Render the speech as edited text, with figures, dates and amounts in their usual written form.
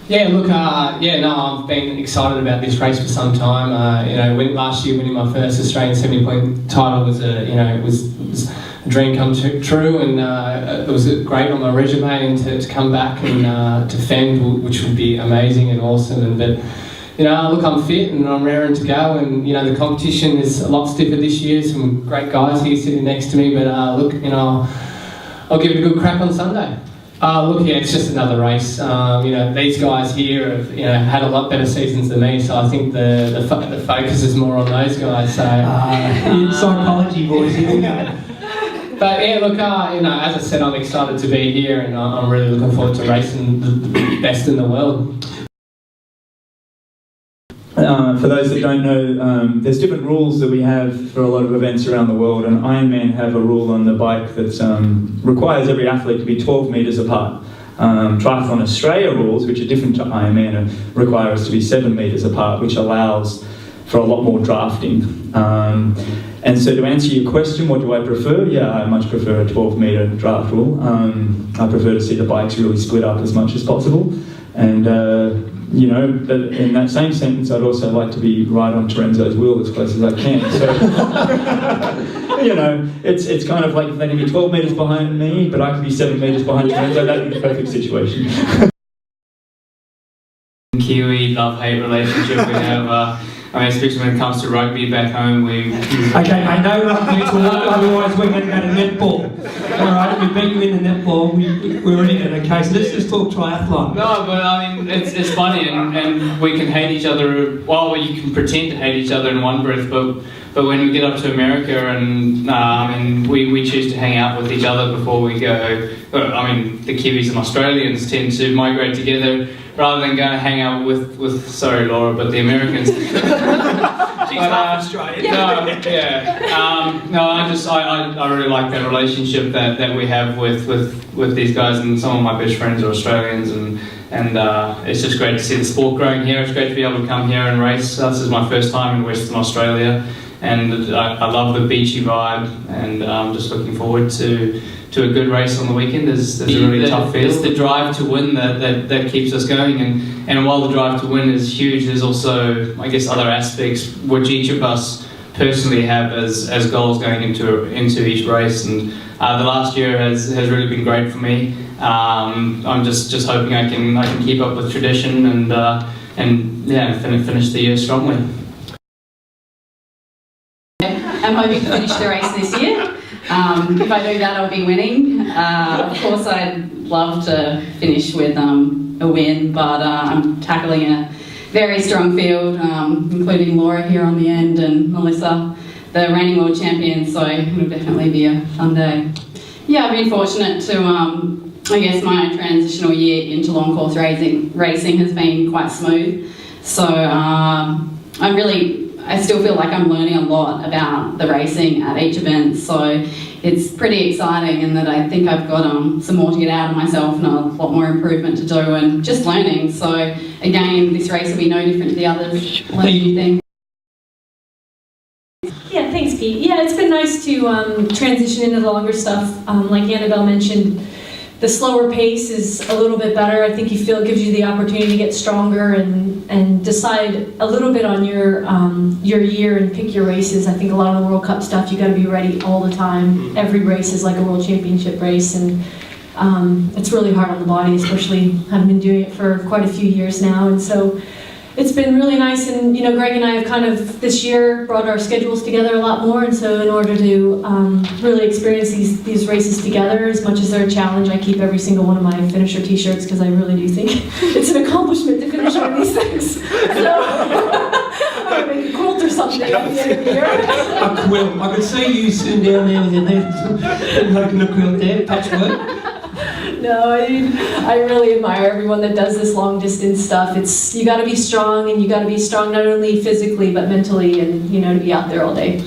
Yeah, look, I've been excited about this race for some time. Last year winning my first Australian 70-point title was was a dream come true, and it was great on my resume, and to come back and defend, which would be amazing and awesome. But look, I'm fit and I'm raring to go, and the competition is a lot stiffer this year. Some great guys here sitting next to me, but look, I'll give it a good crack on Sunday. It's just another race. These guys here have had a lot better seasons than me, so I think the focus is more on those guys. So psychology, boys. But yeah, look, as I said, I'm excited to be here, and I'm really looking forward to racing the best in the world. For those that don't know, there's different rules that we have for a lot of events around the world, and Ironman have a rule on the bike that requires every athlete to be 12 metres apart. Triathlon Australia rules, which are different to Ironman, require us to be 7 metres apart, which allows for a lot more drafting. And so to answer your question, what do I prefer? Yeah, I much prefer a 12-metre draft rule. I prefer to see the bikes really split up as much as possible. And in that same sentence, I'd also like to be right on Terenzo's wheel as close as I can. So, it's kind of like if they can be 12 metres behind me, but I can be 7 metres behind Terenzo. That'd be the perfect situation. Kiwi love-hate relationship we have. Especially when it comes to rugby back home, Okay, mate, no rugby talk, otherwise we're going to go to netball. Alright, we beat you in the netball, we're in it, okay, so let's just talk triathlon. No, but it's funny, and we can hate each other, well, you can pretend to hate each other in one breath, but when we get up to America and we choose to hang out with each other before we go, the Kiwis and Australians tend to migrate together rather than go and hang out with sorry Laura, but the Americans. She's half Australian. I really like that relationship that we have with these guys, and some of my best friends are Australians, and it's just great to see the sport growing here. It's great to be able to come here and race. This is my first time in Western Australia, and I love the beachy vibe, and I'm just looking forward to a good race on the weekend. There's a really tough field. It's the drive to win that keeps us going, and while the drive to win is huge, there's also, I guess, other aspects which each of us personally have as goals going into each race, and the last year has really been great for me. I'm just hoping I can keep up with tradition and finish the year strongly. I'm hoping to finish the race this year. If I do that, I'll be winning. Of course, I'd love to finish with a win, but I'm tackling a very strong field, including Laura here on the end and Melissa, the reigning world champion, so it'll definitely be a fun day. Yeah, I've been fortunate to, my transitional year into long course racing has been quite smooth. So I still feel like I'm learning a lot about the racing at each event, so it's pretty exciting in that I think I've got some more to get out of myself and a lot more improvement to do and just learning. So again, this race will be no different to the others. Learn new things. Yeah, thanks Pete. Yeah, it's been nice to transition into the longer stuff. Like Annabel mentioned, the slower pace is a little bit better. I think it gives you the opportunity to get stronger and decide a little bit on your year and pick your races. I think a lot of the World Cup stuff, you got to be ready all the time. Every race is like a World Championship race, and it's really hard on the body, especially having been doing it for quite a few years now. And so it's been really nice, and Greg and I have kind of this year brought our schedules together a lot more, and so in order to really experience these races together, as much as they're a challenge, I keep every single one of my finisher t-shirts because I really do think it's an accomplishment to finish one of these things. So I would make a quilt or something at the end of the year. A quilt. I could see you sitting down there with your left making a quilt there, patchwork. No, I really admire everyone that does this long distance stuff. You got to be strong, and you got to be strong not only physically but mentally, and to be out there all day.